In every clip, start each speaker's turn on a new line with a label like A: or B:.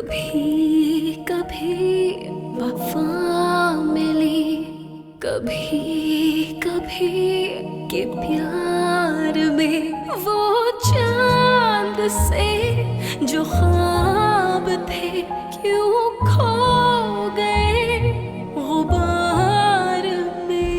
A: कभी कभी वफा मिली, कभी कभी के प्यार में वो चांद से जो ख्वाब थे क्यों खो गए गुबार में।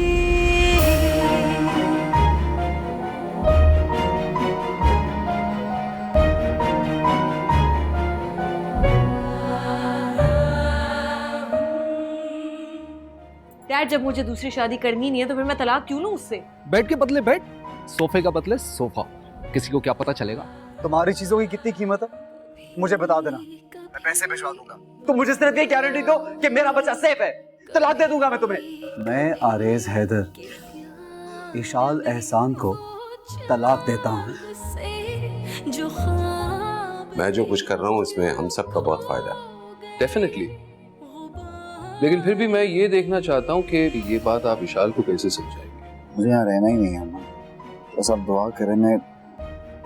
B: डैड, जब मुझे दूसरी शादी करनी नहीं है तो फिर मैं तलाक क्यों लूं उससे?
C: बेड के बदले बेड, सोफे का बदले सोफा। किसी को क्या पता चलेगा?
D: तुम्हारी चीजों की कितनी कीमत है मुझे बता देना, मैं पैसे भिजवा दूंगा। तुम मुझे सिर्फ ये गारंटी दो कि मेरा बच्चा सेफ है, तलाक दे दूंगा मैं तुम्हें। मैं आरेज हैदर इशाल एहसान को तलाक देता हूँ।
E: मैं जो कुछ कर रहा हूँ इसमें हम सब का बहुत फायदा है।
F: डेफिनेटली, लेकिन फिर भी मैं ये देखना चाहता हूँ कि ये बात आप विशाल को कैसे समझाएंगे।
D: मुझे यहाँ रहना ही नहीं है अम्मा, बस आप दुआ करें मैं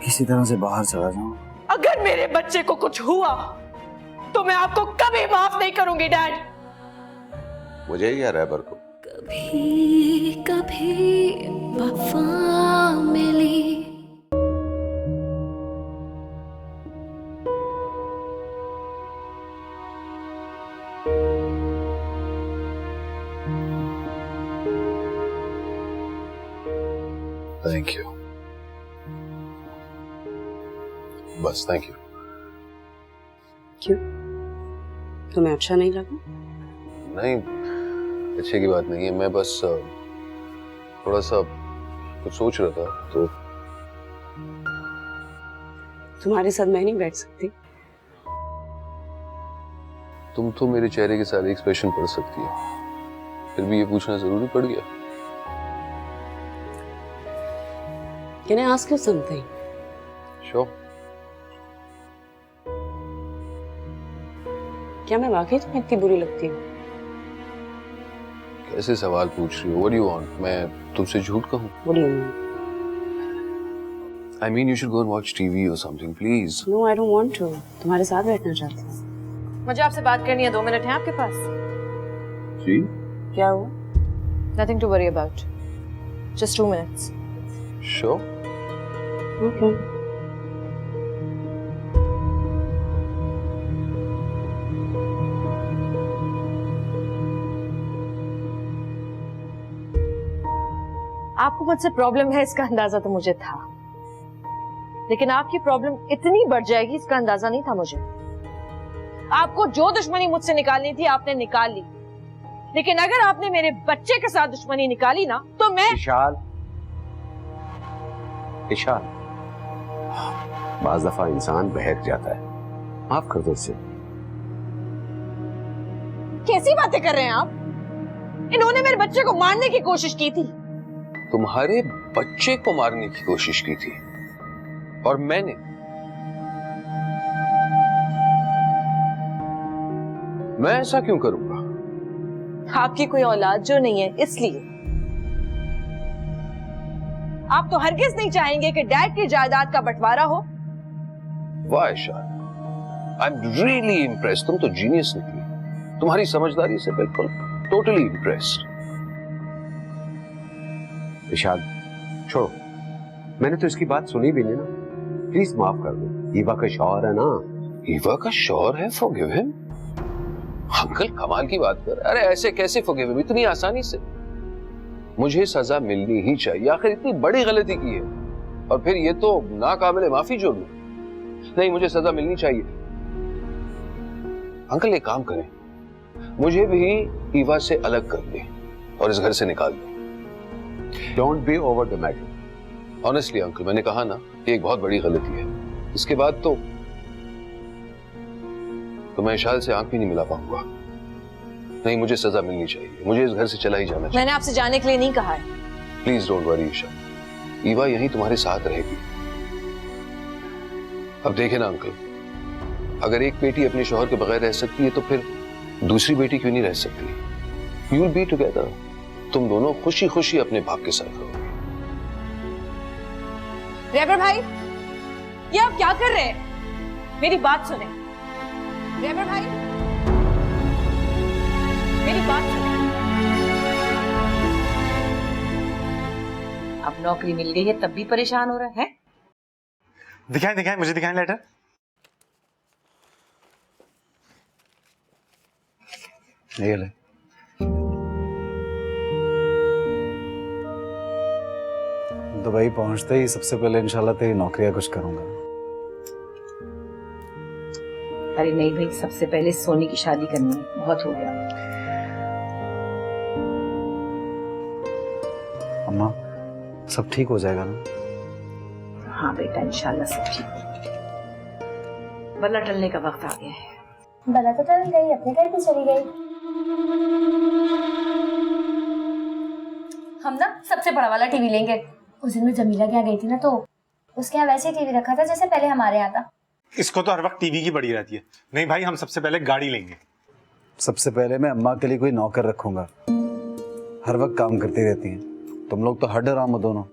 D: किसी तरह से बाहर चला जाऊँ।
B: अगर मेरे बच्चे को कुछ हुआ तो मैं आपको कभी माफ नहीं करूंगी डैड।
E: मुझे या रहबर को?
A: कभी कभी वफा मिली।
F: थैंक यू, बस थैंक यू।
G: क्यों, तुम्हें अच्छा नहीं लगा?
F: नहीं, अच्छे की बात नहीं है, मैं बस थोड़ा सा कुछ सोच रहा था तो।
G: तुम्हारे साथ मैं नहीं बैठ सकती?
F: तुम तो मेरे चेहरे के सारे एक्सप्रेशन पढ़ सकती हो, फिर भी ये पूछना जरूरी पड़ गया।
G: Can I ask you something?
F: Sure.
G: क्या मैं वाकई तुम्हें इतनी बुरी लगती हूँ?
F: कैसे सवाल पूछ रही हो? What do you want? मैं तुमसे झूठ कहूँ?
G: What do you mean?
F: I mean you should go and watch TV or something, please.
G: No, I don't want to. तुम्हारे साथ बैठना चाहती हूँ।
B: मुझे आपसे बात करनी है, 2 मिनट हैं आपके पास?
F: जी?
G: क्या हुआ?
B: Nothing to worry about. Just 2 minutes.
F: Sure.
G: Okay.
B: आपको मुझसे प्रॉब्लम है इसका अंदाजा तो मुझे था, लेकिन आपकी प्रॉब्लम इतनी बढ़ जाएगी इसका अंदाजा नहीं था मुझे। आपको जो दुश्मनी मुझसे निकालनी थी आपने निकाल ली, लेकिन अगर आपने मेरे बच्चे के साथ दुश्मनी निकाली ना तो मैं।
E: इशाल, इशाल, बाज दफा इंसान बहक जाता है, माफ कर दो उसे।
B: कैसी बातें कर रहे हैं आप? इन्होंने मेरे बच्चे को मारने की कोशिश की थी।
F: तुम्हारे बच्चे को मारने की कोशिश की थी और मैंने? मैं ऐसा क्यों करूंगा?
B: आपकी कोई औलाद जो नहीं है इसलिए। आप तो हरगिज नहीं चाहेंगे कि डैड की जायदाद का बंटवारा हो।
F: वाह Ishal, I am really impressed. तुम तो जीनियस निकली, तुम्हारी समझदारी से बिल्कुल टोटली इम्प्रेस्ड।
E: इशाल छोड़ो, मैंने तो इसकी बात सुनी भी नहीं ना, प्लीज माफ कर दो। ईवा का शौहर है ना।
F: ईवा का शौहर है? Forgive him? अंकल कमाल की बात कर। अरे ऐसे कैसे फॉरगिव हिम इतनी आसानी से? मुझे सजा मिलनी ही चाहिए, आखिर इतनी बड़ी गलती की है और फिर ये तो नाकाबिले माफी जुर्म है। नहीं, मुझे सजा मिलनी चाहिए। अंकल एक काम करें, मुझे भी ईवा से अलग कर दें और इस घर से निकाल दें।
E: Don't be over dramatic.
F: Honestly uncle, मैंने कहा ना कि एक बहुत बड़ी गलती है, इसके बाद तो मैं इशाल से आंख भी नहीं मिला पाऊंगा। नहीं, मुझे सजा मिलनी चाहिए, मुझे इस घर से चला ही जाना चाहिए।
B: मैंने आपसे जाने के लिए नहीं कहा है।
F: Please don't worry Isha, Eva यहीं तुम्हारे साथ रहेगी। अब देखे ना अंकल, अगर एक बेटी अपने शौहर के बगैर रह सकती है तो फिर दूसरी बेटी क्यों नहीं रह सकती? You will be together. तुम दोनों खुशी खुशी अपने बाप के साथ रहोगे।
B: रेबर भाई, ये आप क्या कर रहे हैं? मेरी बात सुने, ड्राइवर भाई, मेरी बात सुनो। अब नौकरी मिल गई है तब भी परेशान हो रहा है?
H: दिखाएं दिखाएं, मुझे दिखाएं लेटर।
D: ये ले। दुबई पहुंचते ही सबसे पहले इंशाल्लाह तेरी नौकरी का कुछ करूंगा।
B: अरे नहीं भाई, सबसे पहले सोनी की शादी करनी है, बहुत हो गया।
D: अम्मा, सब ठीक हो जाएगा ना?
B: हाँ बेटा, इंशाल्लाह सब ठीक हो। बल्ला टलने का वक्त आ गया है।
I: बला तो टल गई, अपने घर भी चली गई। हम ना सबसे बड़ा वाला टीवी लेंगे। उस दिन मैं जमीला के यहाँ गई थी ना, तो उसके यहाँ वैसे टीवी रखा था जैसे पहले हमारे यहाँ था।
H: इसको तो हर वक्त टीवी की बड़ी रहती है। नहीं भाई, हम सबसे पहले गाड़ी लेंगे।
D: सबसे पहले मैं अम्मा के लिए कोई नौकर रखूंगा। हर वक्त काम करती रहती हैं। तुम लोग तो हर डराम हो दोनों।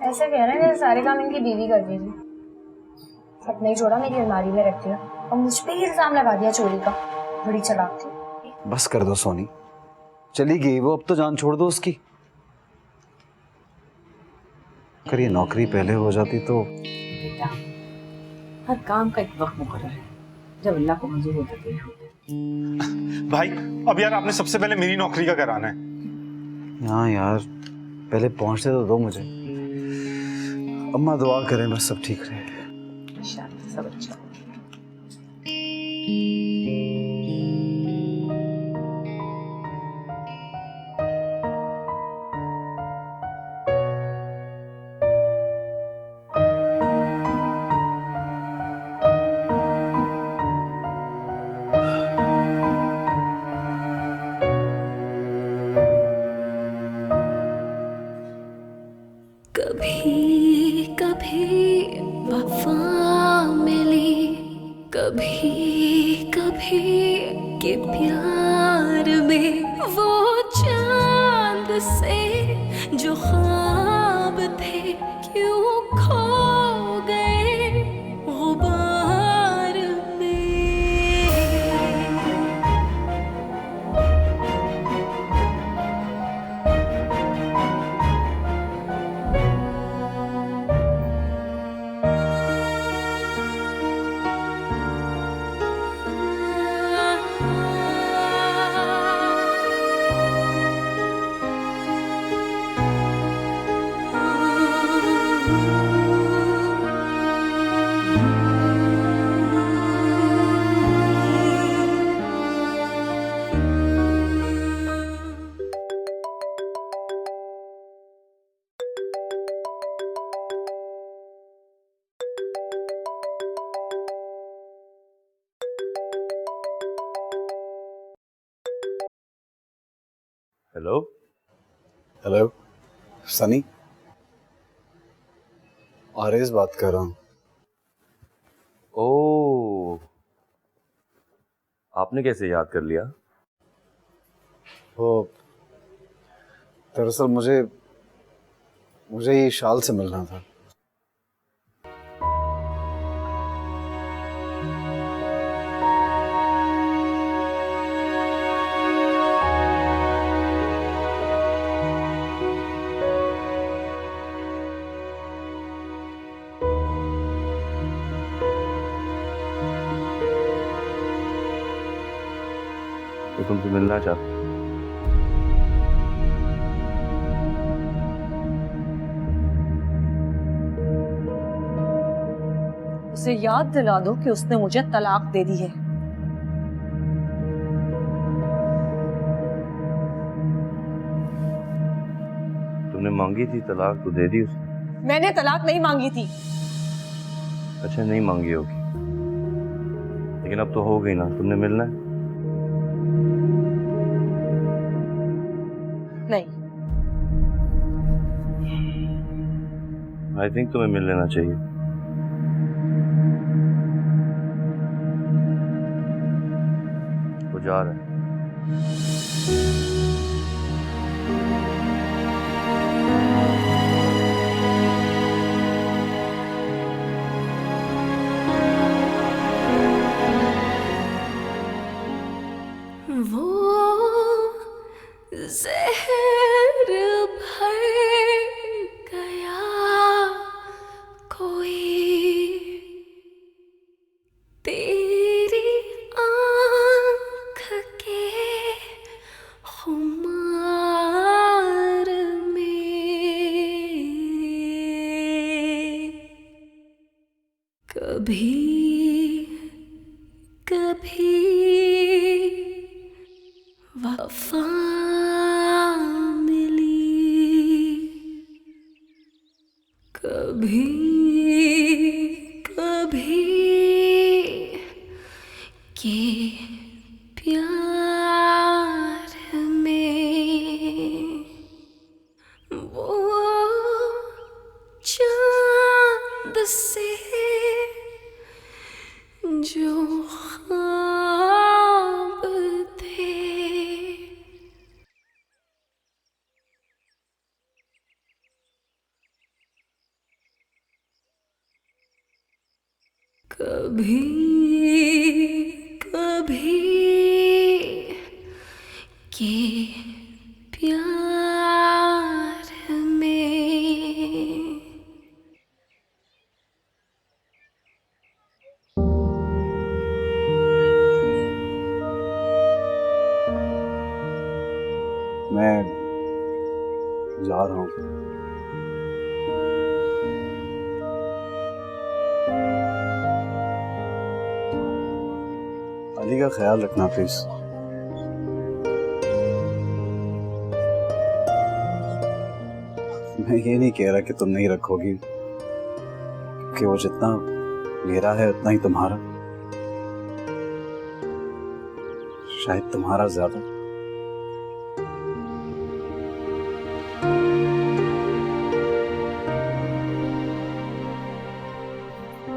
I: ऐसे कह रहे हैं सारे काम इनकी बीवी कर दीजिए। अपना ही जोड़ा मेरी अलमारी में रख दिया और मुझ पे ही इल्जाम लगा दिया चोरी का। बड़ी चालाक थी।
D: बस कर दो सोनी, चली गई वो, अब तो जान छोड़ दो उसकी। अगर ये नौकरी पहले हो जाती तो।
B: बेटा, हर काम का एक वक्त मुकर्रर है, जब अल्लाह को मंजूर होता है।
H: भाई अब यार आपने सबसे पहले मेरी नौकरी का कराना है।
D: हाँ यार, पहले पहुंचते तो दो मुझे। अम्मा दुआ करें बस सब ठीक रहे।
B: इंशाअल्लाह सब अच्छा।
A: कभी कभी वफा मिली, कभी कभी के प्यार में वो चांद से जो ख्वाब थे क्यों खो गए गुबार में।
J: हेलो
D: हेलो सनी, आरेज बात कर रहा हूँ।
J: ओ, आपने कैसे याद कर लिया?
D: वो दरअसल मुझे ये शाल से मिलना था।
J: तो तुमसे मिलना चाहता।
B: उसे याद दिला दो कि उसने मुझे तलाक दे दी है।
J: तुमने मांगी थी तलाक तो दे दी उसने।
B: मैंने तलाक नहीं मांगी थी।
J: अच्छा, नहीं मांगी होगी, लेकिन अब तो हो गई ना। तुमने मिलना है?
B: नहीं,
J: आई थिंक तुम्हें मिल लेना चाहिए। वो जा रहा है।
A: वो जहर भर गया कोई तेरी आँख के खुमार में कभी कभी वफा मिली, कभी कभी के प्यार में वो चांद से जो ख्वाब थे कभी कभी के प्यार में
D: मैं जा रहा हूँ। अली का ख्याल रखना प्लीज। मैं ये नहीं कह रहा कि तुम नहीं रखोगी, कि वो जितना मेरा है उतना ही तुम्हारा, शायद तुम्हारा ज्यादा।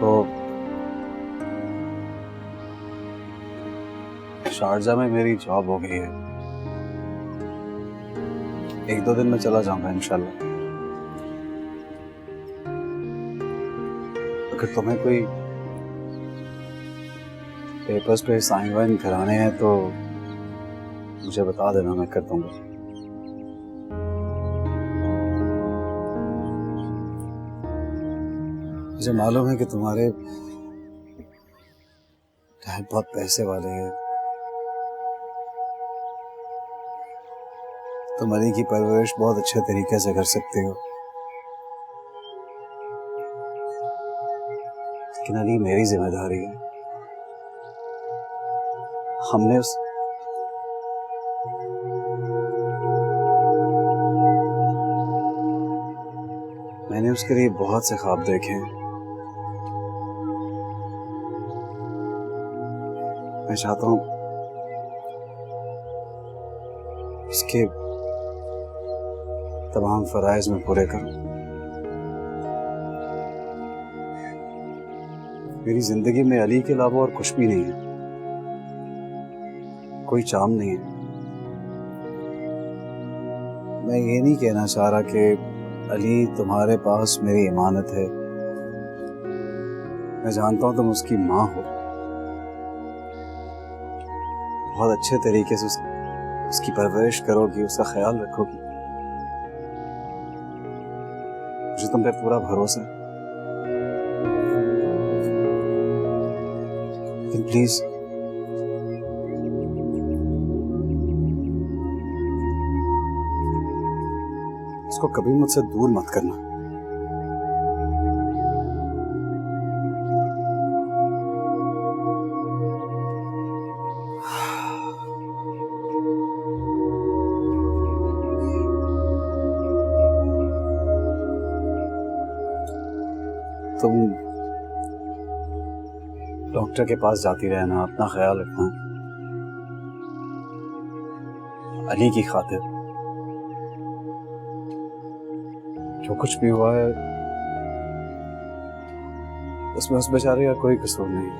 D: तो शारजा में मेरी जॉब हो गई है, 1-2 दिन में चला जाऊंगा इंशाल्लाह। अगर तुम्हें कोई पेपर्स पे साइन वाइन कराने हैं तो मुझे बता देना, मैं कर दूंगा। मुझे मालूम है कि तुम्हारे डैड बहुत पैसे वाले हैं, तुम अली की परवरिश बहुत अच्छे तरीके से कर सकते हो, लेकिन अली मेरी जिम्मेदारी है। मैंने उसके लिए बहुत से ख्वाब देखे हैं। मैं चाहता हूं उसके तमाम फराइज में पूरे करूं। मेरी जिंदगी में अली के अलावा और कुछ भी नहीं है, कोई चाम नहीं है। मैं ये नहीं कहना चाह रहा कि अली तुम्हारे पास मेरी इमानत है। मैं जानता हूं तुम उसकी माँ हो, बहुत अच्छे तरीके से उसकी परवरिश करोगी, उसका ख्याल रखोगी। मुझे तुम पे पूरा भरोसा है, लेकिन प्लीज इसको कभी मुझसे दूर मत करना। तुम डॉक्टर के पास जाती रहना, अपना ख्याल रखना, अली की खातिर। जो कुछ भी हुआ है उसमें उस बेचारे का कोई कसूर नहीं।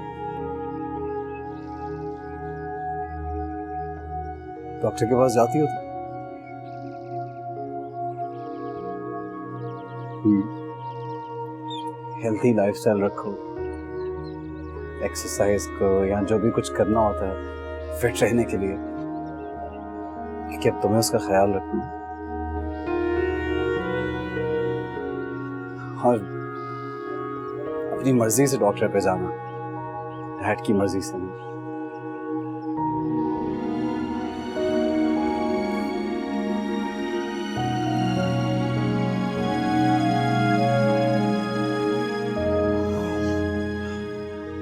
D: डॉक्टर के पास जाती हो तुम? हेल्थी लाइफस्टाइल रखो, एक्सरसाइज करो, या जो भी कुछ करना होता है फिट रहने के लिए कि अब तुम्हें उसका ख्याल रखना है। और अपनी मर्जी से डॉक्टर पे जाना, डैड की मर्जी से नहीं।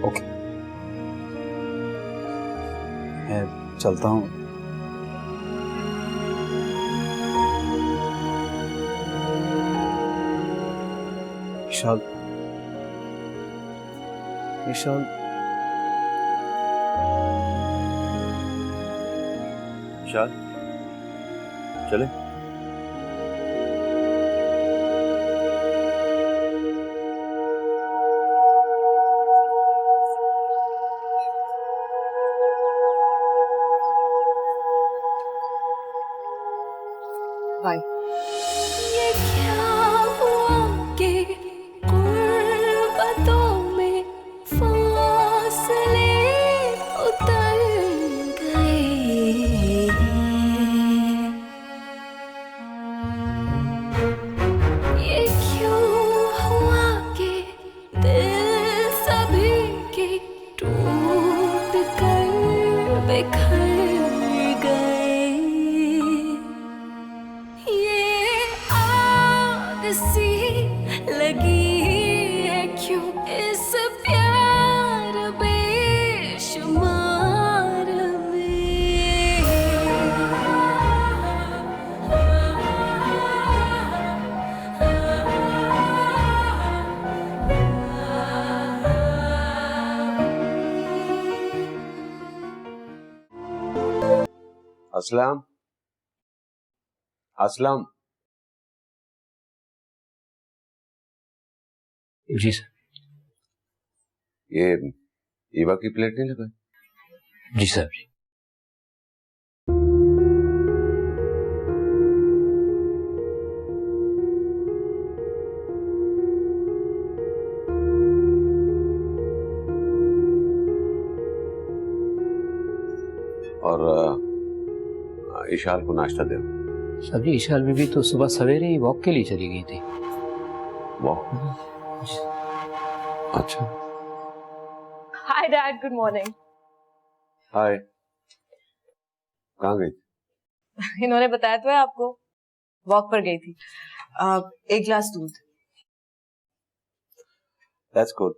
D: ओके, मैं चलता हूँ। विशाल, विशाल,
J: विशाल, चले।
B: बाय।
A: ये क्या हुआ कि गुर्बतों में फासले उतर गए। ये क्यों हुआ कि दिल सभी के टूट कर बिखर गए। ये आग सी लगी है क्यों इस प्यार बेशुमार
E: असलम, असलम।
F: जी सर।
E: ये ईवा की प्लेट नहीं लगा?
F: जी सर।
E: और इशाल को नाश्ता दे।
F: सर जी, ईशाल बीबी तो सुबह सवेरे ही वॉक के लिए चली गई थी।
E: वॉक? अच्छा।
B: Hi dad, good morning.
E: Hi. कहाँ गई?
B: इन्होंने बताया तो है आपको, वॉक पर गई थी। एक गिलास दूध।
E: That's good.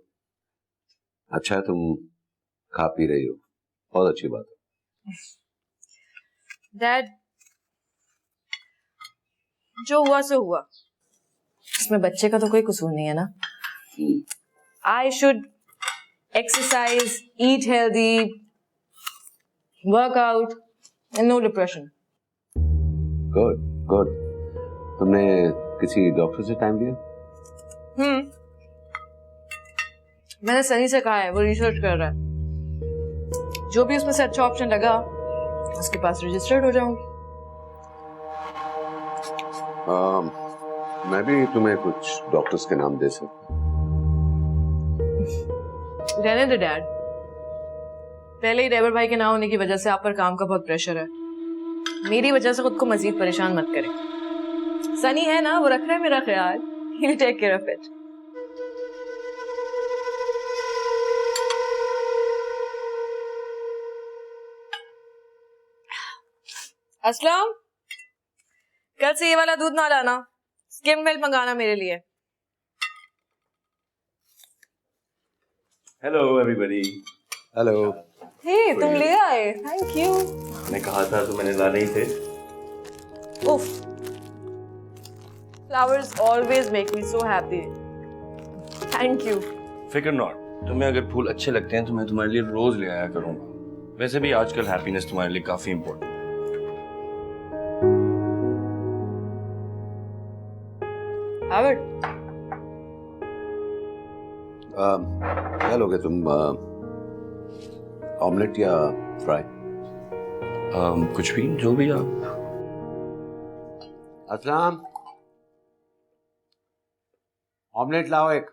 E: अच्छा है तुम खा पी रही हो, बहुत अच्छी बात है।
B: डैड, जो हुआ सो हुआ, इसमें बच्चे का तो कोई कसूर नहीं है ना। I should exercise, eat healthy, work out and no depression.
E: Good good. तुमने किसी डॉक्टर से टाइम लिया?
B: मैंने सनी से कहा है, वो रिसर्च कर रहा है। जो भी उसमें से अच्छा ऑप्शन लगा उसके पास रजिस्टर्ड हो जाऊंगी।
E: मैं भी तुम्हें कुछ डॉक्टर्स के नाम दे सकता हूँ।
B: रहने दो डैड, पहले ही ड्राइवर भाई के ना होने की वजह से आप पर काम का बहुत प्रेशर है। मेरी वजह से खुद को मजीद परेशान मत करें। सनी है ना, वो रख रहा है मेरा ख्याल। He'll take care of it. Aslam, कल से ये वाला दूध ना लाना, स्किम मिल्क मंगाना मेरे लिए।
J: Hello everybody.
E: हेलो।
B: हे, तुम ले आए, थैंक यू।
J: मैंने कहा था तो मैंने लाने ही थे।
B: उफ, flowers always make me so happy. Thank you.
J: फिक्र नॉट, तुम्हें अगर फूल अच्छे लगते हैं तो मैं तुम्हारे लिए रोज ले आया करूंगा। वैसे भी आजकल हैप्पीनेस तुम्हारे लिए काफी इंपॉर्टेंट है।
B: Howard,
E: क्या लोगे तुम, ऑमलेट या फ्राई?
J: कुछ भी, जो भी आप।
E: असलम, ऑमलेट लाओ एक।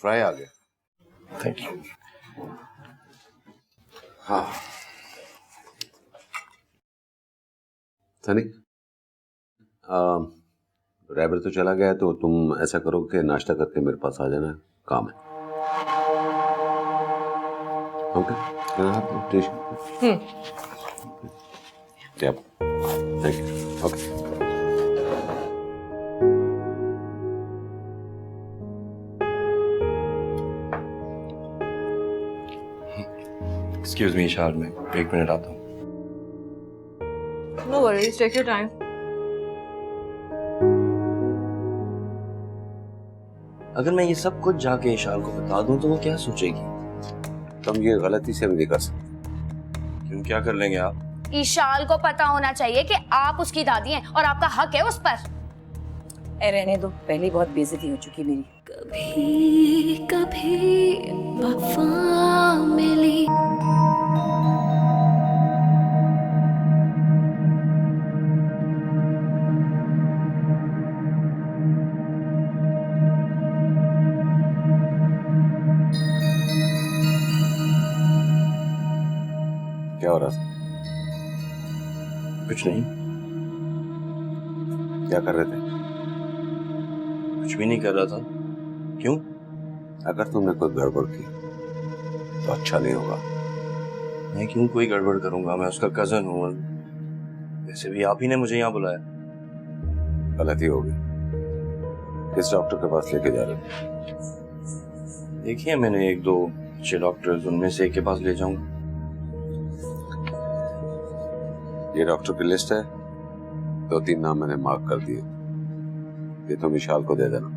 E: फ्राई आ गया।
J: Thank you.
E: हाँ सनी, ड्राइवर तो चला गया, तो तुम ऐसा करो कि नाश्ता करके मेरे पास आ जाना, काम है। Okay, thank you. Okay.
J: Excuse me इशार, में 1 मिनट आता हूँ।
B: No worries, take your time.
J: अगर मैं ये सब कुछ जाके ईशान को बता दूं तो वो क्या सोचेगी?
E: तुम ये गलती से भी नहीं कर सकते।
J: क्यों, क्या कर लेंगे आप?
I: ईशाल को पता होना चाहिए कि आप उसकी दादी हैं और आपका हक है उस पर।
G: रहने दो, पहले बहुत बेइज्जती हो चुकी मेरी।
A: कभी कभी वफा मिली।
E: क्या हो रहा था?
J: कुछ नहीं।
E: क्या कर रहे थे?
J: कुछ भी नहीं कर रहा था। क्यों?
E: अगर तुमने कोई गड़बड़ की तो अच्छा नहीं होगा।
J: मैं क्यों कोई गड़बड़ करूंगा? मैं उसका कजन हूँ। वैसे भी आप ही ने मुझे यहाँ बुलाया।
E: गलती हो गई। किस डॉक्टर के पास लेके जा रहे हो?
J: देखिए, मैंने 1-2 अच्छे डॉक्टर्स, उनमें से एक के पास ले जाऊंगा।
E: ये डॉक्टर की लिस्ट है, 2-3 नाम मैंने मार्क कर दिए। ये तुम विशाल को दे देना।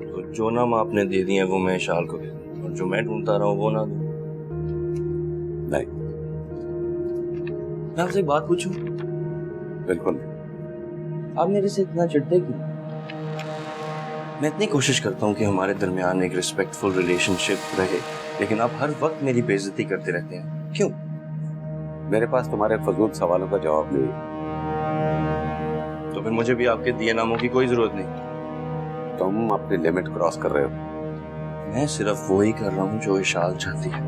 J: तो जो नाम आपने दे दिए वो मैं विशाल को दे दूं, और जो मैं ढूंढता रहा हूँ वो ना दूं?
E: नहीं।
J: मैं आपसे एक बात पूछूं?
E: बिल्कुल।
J: आप मेरे से इतना चिढ़ते क्यों? मैं इतनी कोशिश करता हूँ कि हमारे दरमियान एक रिस्पेक्टफुल रिलेशनशिप रहे, लेकिन आप हर वक्त मेरी बेइज्जती करते रहते हैं। क्यों?
E: मेरे पास तुम्हारे फजूल सवालों का जवाब नहीं है।
J: तो फिर मुझे भी आपके दिए नामों की कोई जरूरत नहीं।
E: तुम अपनी लिमिट क्रॉस कर रहे हो।
J: मैं सिर्फ वो ही कर रहा हूँ जो इशाल चाहती है।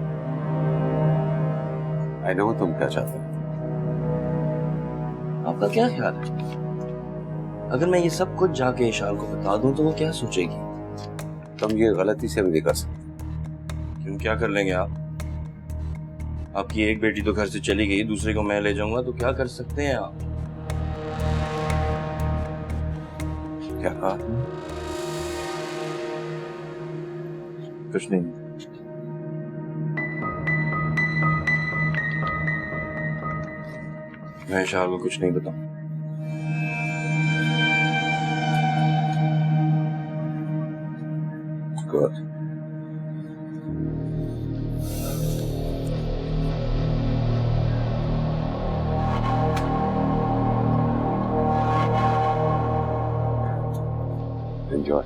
E: आई नो तुम क्या चाहते हो।
J: आपका क्या ख्याल है? अगर मैं ये सब कुछ जाके इशाल को बता दूं तो वो क्या सोचेगी?
E: तुम ये गलती से भी नहीं कर सकते।
J: क्यों, क्या कर लेंगे आप? आपकी एक बेटी तो घर से चली गई, दूसरे को मैं ले जाऊंगा, तो क्या कर सकते हैं आप?
E: क्या कहा?
J: कुछ नहीं। मैं इशाल को कुछ नहीं बताऊं।
E: Good. Enjoy.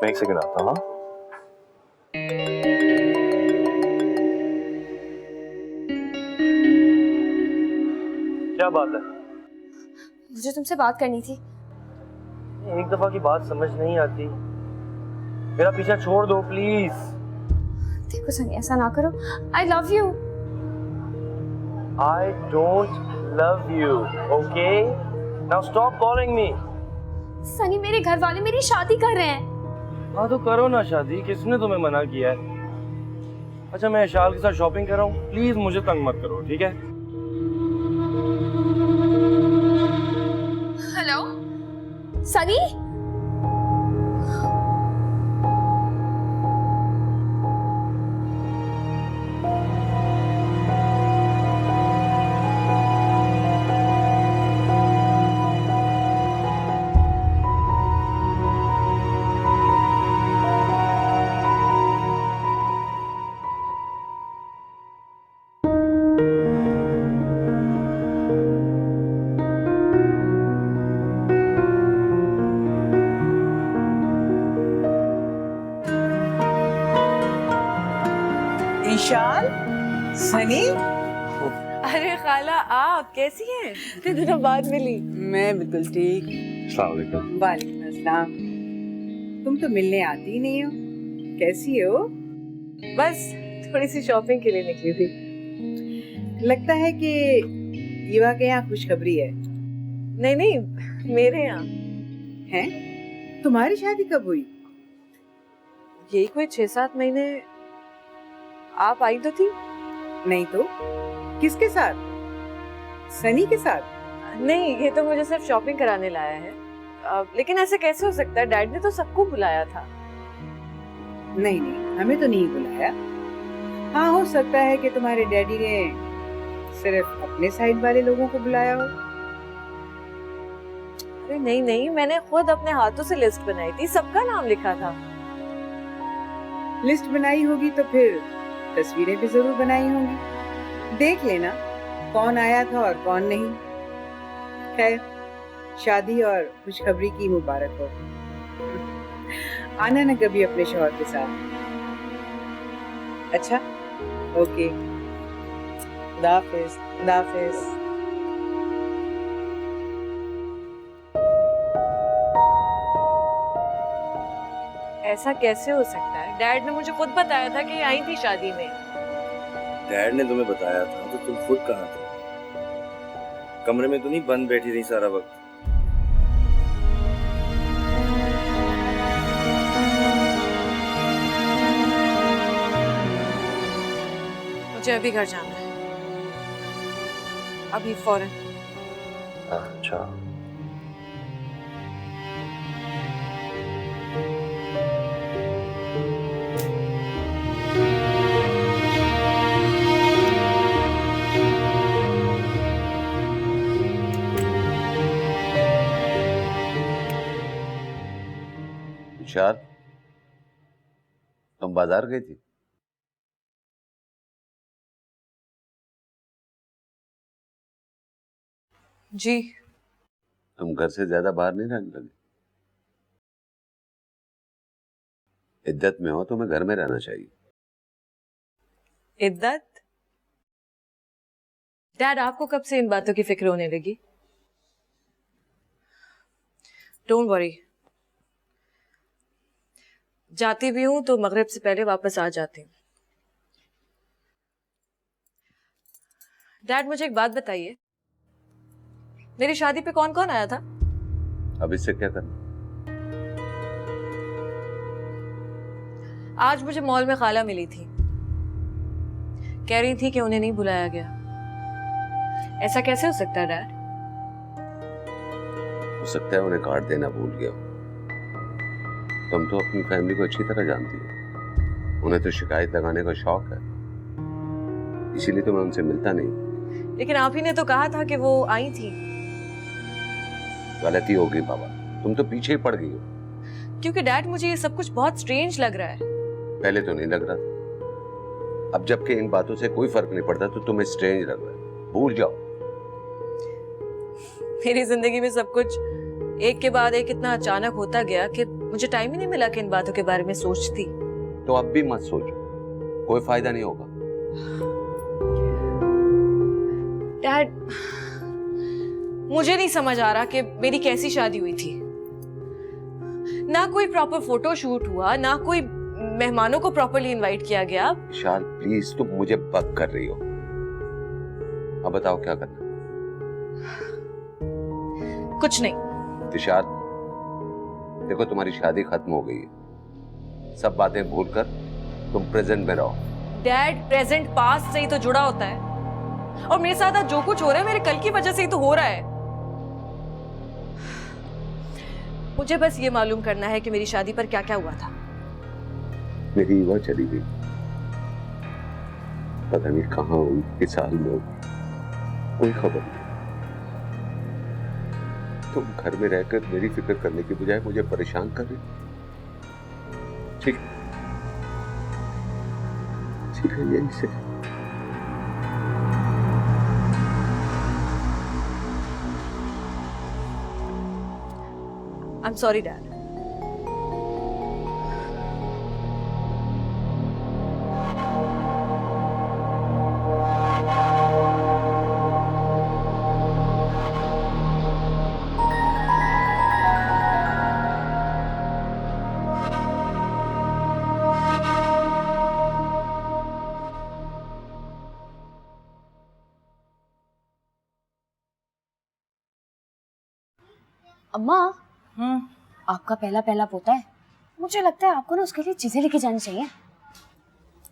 J: मैं एक सेकंड आता हूँ। क्या बात है?
I: मुझे तुमसे बात करनी थी।
J: एक दफा की बात समझ नहीं आती, मेरा पीछा छोड़ दो प्लीज।
I: देखो सनी, ऐसा ना करो। I love you.
J: I don't love you, okay? Now stop calling me.
I: Sunny, मेरे घर वाले मेरी शादी कर रहे हैं।
J: हाँ तो करो ना शादी, किसने तुम्हें मना किया है? अच्छा मैं शाल के साथ शॉपिंग कर रहा हूँ, प्लीज मुझे तंग मत करो, ठीक है?
I: हेलो सनी।
K: ईशान, सनी,
B: अरे खाला आप कैसी हैं? इतने दिनों बाद मिली।
K: मैं बिल्कुल ठीक।
E: अस्सलाम वालेकुम।
K: वालेकुम अस्सलाम। तुम तो मिलने आती ही नहीं हो, कैसी हो?
B: बस थोड़ी सी शॉपिंग के लिए निकली थी।
K: लगता है कि युवा के यहाँ खुशखबरी है।
B: नहीं नहीं, मेरे यहाँ
K: हैं? तुम्हारी शादी कब हुई?
B: यही कोई 6-7 महीने। आप आई तो थी।
K: नहीं तो किसके साथ? सनी के साथ?
B: नहीं, ये तो मुझे सिर्फ शॉपिंग कराने लाया है। लेकिन ऐसे कैसे हो सकता है? डैड ने तो सबको बुलाया था।
K: नहीं नहीं, हमें तो नहीं बुलाया। हाँ, हो सकता है कि तुम्हारे डैडी ने सिर्फ अपने साइड वाले लोगों को बुलाया हो।
B: अरे नहीं नहीं, मैंने खुद अपने हाथों से लिस्ट बनाई थी, सबका नाम लिखा था।
K: लिस्ट बनाई होगी तो फिर तस्वीरें भी जरूर बनाई होंगी। देख लेना कौन आया था और कौन नहीं। खैर, शादी और खुशखबरी की मुबारक हो। आना ना कभी अपने शौहर के साथ। अच्छा, ओके, खुदा हाफिज। खुदा हाफिज।
B: ऐसा कैसे हो सकता है? डैड ने मुझे खुद बताया था कि आई थी शादी में।
J: डैड ने तुम्हें बताया था तो तुम खुद कहाँ थे? कमरे में तो नहीं बंद बैठी रही सारा वक्त?
B: मुझे अभी घर जाना है, अभी फौरन।
J: अच्छा,
E: इशार, तुम बाजार गई थी?
B: जी।
E: तुम घर से ज्यादा बाहर नहीं रहने लगे? इद्दत में हो, तुम्हें घर में रहना चाहिए।
B: इद्दत? डैड, आपको कब से इन बातों की फिक्र होने लगी? डोंट वरी, जाती भी हूं तो मगरिब से पहले वापस आ जाती हूँ। डैड, मुझे एक बात बताइए, मेरी शादी पे कौन कौन आया था?
E: अब इससे क्या करना?
B: आज मुझे मॉल में खाला मिली थी, कह रही थी कि उन्हें नहीं बुलाया गया। ऐसा कैसे हो सकता है डैड?
E: हो सकता है उन्हें कार्ड देना भूल गया हो। तुम तो अपनी फैमिली को अच्छी तरह जानती हो, उन्हें तो शिकायत लगाने का शौक है, इसीलिए तो मैं उनसे मिलता नहीं।
B: लेकिन आप ही ने तो कहा था कि वो आई थी।
E: गलती हो गई बाबा, तुम तो पीछे ही पड़ गई हो।
B: क्योंकि डैड, मुझे ये सब कुछ बहुत स्ट्रेंज लग रहा है।
E: पहले तो नहीं लग रहा था, अब जबकि इन बातों से कोई फर्क नहीं पड़ता तो तुम्हें स्ट्रेंज लग रहा है। भूल जाओ।
B: मेरी जिंदगी में सब कुछ एक के बाद एक इतना अचानक होता गया कि मुझे टाइम ही नहीं मिला कि इन बातों के बारे में सोचती।
E: तो अब भी मत सोचो, कोई फायदा नहीं होगा।
B: डैड, मुझे नहीं समझ आ रहा कि मेरी कैसी शादी हुई थी। ना कोई प्रॉपर फोटो शूट हुआ, ना कोई मेहमानों को प्रॉपरली इनवाइट किया गया।
E: विशाल प्लीज, तुम मुझे बग कर रही हो। अब बताओ क्या करना।
B: कुछ नहीं।
E: विशाल देखो, तुम्हारी शादी खत्म हो गई है, सब बातें भूलकर तुम प्रेजेंट में रहो।
B: डैड, प्रेजेंट पास्ट से ही तो जुड़ा होता है, और मेरे साथ आज जो कुछ हो रहा है मेरे कल की वजह से ही तो हो रहा है। मुझे बस ये मालूम करना है कि मेरी शादी पर क्या क्या हुआ था।
E: मेरी ईवा चली गई, पता नहीं कहाँ हुई, किस हाल में हुई, कोई खबर नहीं। तुम घर में रहकर मेरी फिक्र करने की बजाय मुझे परेशान कर रही। ठीक है, यही से।
B: I'm sorry, Dad.
I: अम्मा, आपका पहला पहला पोता है, मुझे लगता है आपको ना उसके लिए चीजें लेके जानी चाहिए।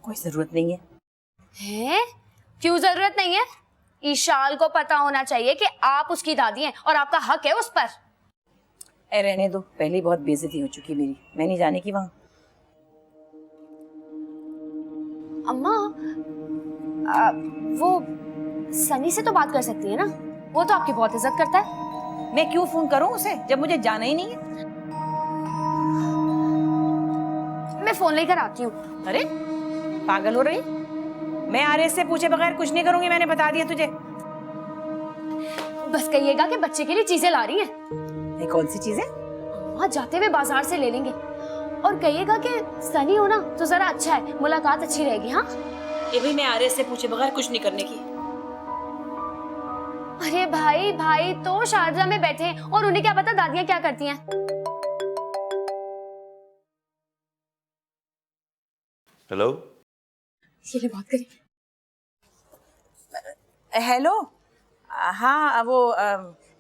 G: कोई जरूरत नहीं है।
I: हैं? क्यों जरूरत नहीं है? ईशाल को पता होना चाहिए कि आप उसकी दादी हैं और आपका हक है उस पर।
G: ए रहने दो, पहले ही बहुत बेइज्जती हो चुकी मेरी, मैं नहीं जाने की वहां।
I: अम्मा, वो सनी से तो बात कर सकती है ना, वो तो आपकी बहुत इज्जत करता है।
G: मैं क्यों फोन करूं उसे जब मुझे जाना ही नहीं है?
I: मैं फोन लेकर आती हूँ।
G: अरे पागल हो रही? मैं आरएस से पूछे बगैर कुछ नहीं करूंगी, मैंने बता दिया तुझे।
I: बस कहिएगा कि बच्चे के लिए चीजें ला रही हैं।
G: ये कौन सी चीजें?
I: वहाँ जाते हुए बाजार से ले लेंगे, और कहिएगा कि सनी हो ना तो जरा अच्छा है, मुलाकात अच्छी रहेगी। हाँ
G: ये भी मैं आरएस से पूछे बगैर कुछ नहीं करने की।
I: अरे भाई तो शारजा में बैठे हैं, और उन्हें क्या पता दादियां क्या करती हैं।
J: हेलो,
I: ये ले बात करें।
G: हेलो, हाँ वो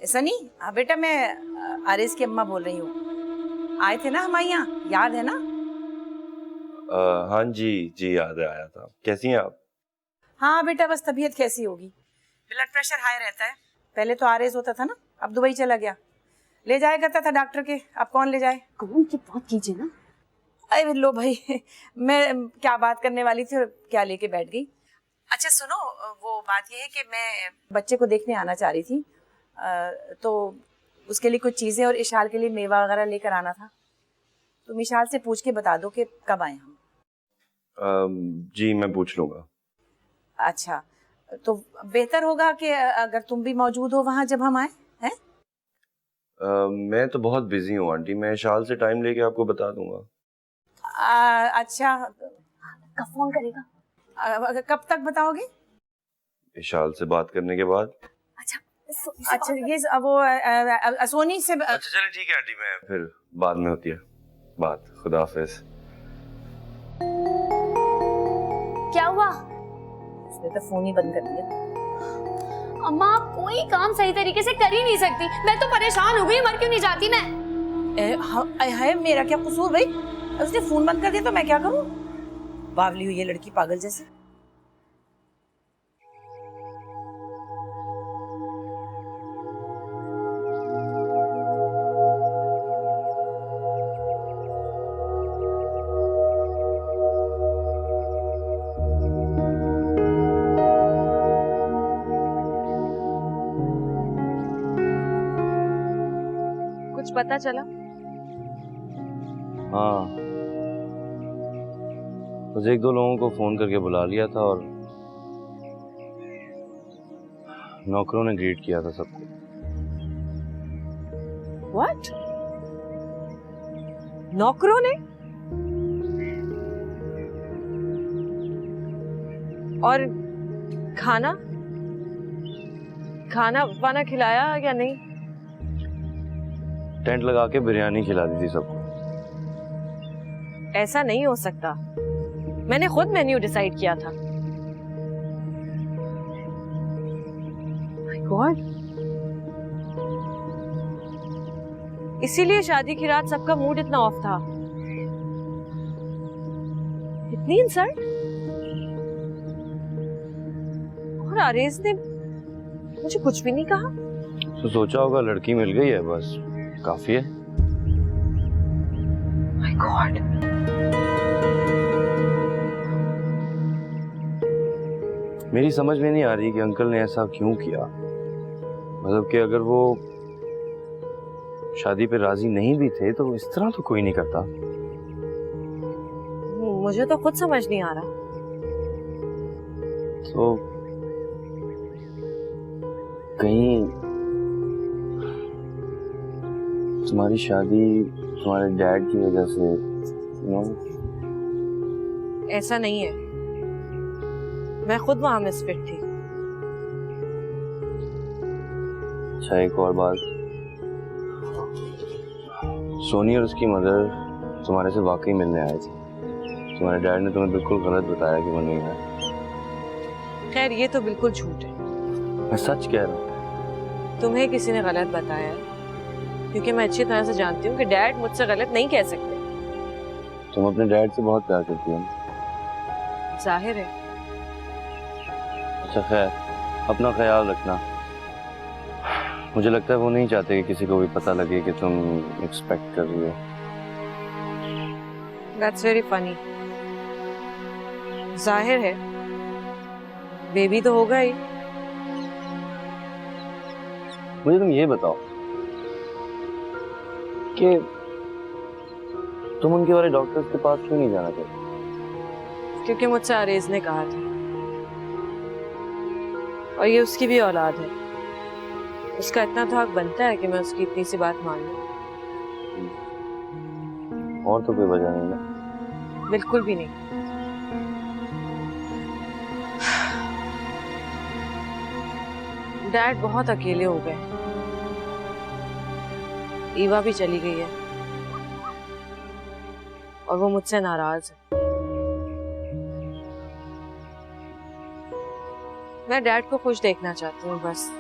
G: सनी, बेटा मैं आरएस की अम्मा बोल रही हूँ। आए थे ना हमारे यहाँ, याद है ना?
J: हाँ जी याद है, आया था। कैसी हैं आप?
G: हाँ बेटा, बस तबीयत कैसी होगी, ब्लड प्रेशर हाई रहता है। पहले तो आरएस होता था ना, अब दुबई चला गया। ले जाया करता था डॉक्टर के, अब कौन ले जाए?
I: कौन की बात कीजिए ना।
G: अरे लो भाई, मैं क्या बात करने वाली थी और क्या लेके बैठ गई। अच्छा सुनो, वो बात ये है कि मैं बच्चे को देखने आना चाह रही थी, तो उसके लिए कुछ चीज़ें और इशाल के लिए मेवा वगैरह लेकर आना था। तुम इशाल से पूछ के बता दो कि कब आए हम।
J: जी मैं पूछ लूँगा।
G: अच्छा, तो बेहतर होगा कि अगर तुम भी मौजूद हो वहाँ जब हम आए हैं।
J: मैं तो बहुत बिजी हूँ आंटी, मैं इशाल से टाइम लेके आपको बता दूंगा।
G: अच्छा,
I: कब फोन करेगा?
G: कब तक बताओगे?
J: इशाल से बात करने के बाद।
G: अच्छा ये वो सोनी से
J: अच्छा चलिए ठीक है आंटी, मैं फिर बाद में होती है बात। खुदा हाफिज।
I: क्या हुआ?
G: उसने तो फोन ही बंद कर दिया।
I: अम्मा, आप कोई काम सही तरीके से कर ही नहीं सकती। मैं तो परेशान हो गई, मर क्यों नहीं जाती मैं?
G: है मेरा क्या कसूर भाई? उसने फोन बंद कर दिया तो मैं क्या करूं? बावली हुई है लड़की, पागल जैसे।
B: कुछ पता चला?
J: हाँ, बस एक दो लोगों को फोन करके बुला लिया था और नौकरों ने ग्रीट किया था सबको।
G: What?
B: नौकरों ने? और खाना खाना वाना खिलाया या नहीं?
J: टेंट लगा के बिरयानी खिला दी थी सबको।
B: ऐसा नहीं हो सकता, मैंने खुद मेन्यू डिसाइड किया था। माय गॉड, इसीलिए शादी की रात सबका मूड इतना ऑफ था। इतनी इंसल्ट। और आरेज ने मुझे कुछ भी नहीं कहा।
J: तो सोचा होगा लड़की मिल गई है, बस काफी है।
B: माय गॉड,
J: मेरी समझ में नहीं आ रही कि अंकल ने ऐसा क्यों किया। मतलब कि अगर वो शादी पे राजी नहीं भी थे तो इस तरह तो कोई नहीं करता।
B: मुझे तो खुद समझ नहीं आ रहा।
J: तो कहीं तुम्हारी शादी तुम्हारे डैड की वजह से
B: ऐसा नहीं है, मैं खुद वहां मिसफिट थी।
J: अच्छा, एक और बात, सोनी और उसकी मदर तुम्हारे से वाकई मिलने आए थे। तुम्हारे डैड ने तुम्हें बिल्कुल गलत बताया कि वो नहीं है।
B: खैर, ये तो बिल्कुल झूठ है।
J: मैं सच कह रहा हूँ।
B: तुम्हें किसी ने गलत बताया है, क्योंकि मैं अच्छी तरह से जानती हूँ कि डैड मुझसे गलत नहीं कह सकते।
J: तुम अपने डैड से बहुत प्यार करती हो।
B: जाहिर है।
J: अच्छा खैर, अपना ख्याल रखना। मुझे लगता है वो नहीं चाहते कि किसी को भी पता लगे कि तुम एक्सपेक्ट कर रही हो।
B: That's very funny. जाहिर है, बेबी तो होगा ही।
J: मुझे तुम ये बताओ कि तुम उनके वाले डॉक्टर्स के पास क्यों नहीं जाना चाहते?
B: क्योंकि मुझसे आरेज ने कहा था, और ये उसकी भी औलाद है। उसका इतना तो हक बनता है कि मैं उसकी इतनी सी बात मान लूं।
J: और तो कोई वजह नहीं है?
B: बिल्कुल भी नहीं। डैड बहुत अकेले हो गए। ईवा भी चली गई है और वो मुझसे नाराज है। मैं डैड को खुश देखना चाहती हूँ बस।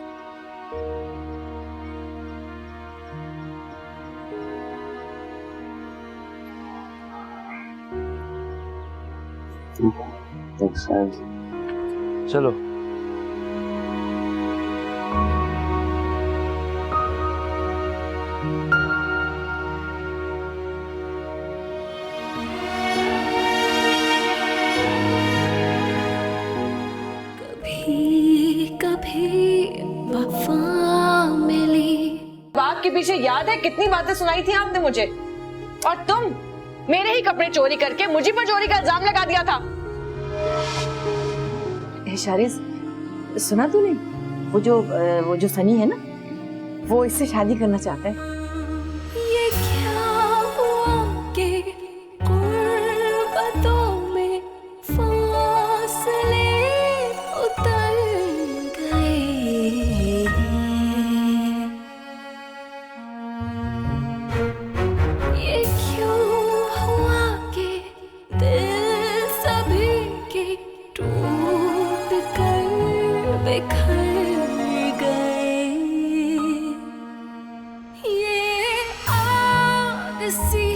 J: चलो।
B: बात के पीछे याद है कितनी बातें सुनाई थी आपने मुझे, और तुम मेरे ही कपड़े चोरी करके मुझे पर चोरी का इल्जाम लगा दिया था।
G: शारिस, सुना तूने? वो जो सनी है ना, वो इससे शादी करना चाहता है।
A: ये क्या हुआ कि गुर्बतों में फासले उतर गए। ये क्यों हुआ कि दिल सभी के टूट कर बिखर गए। ये आग सी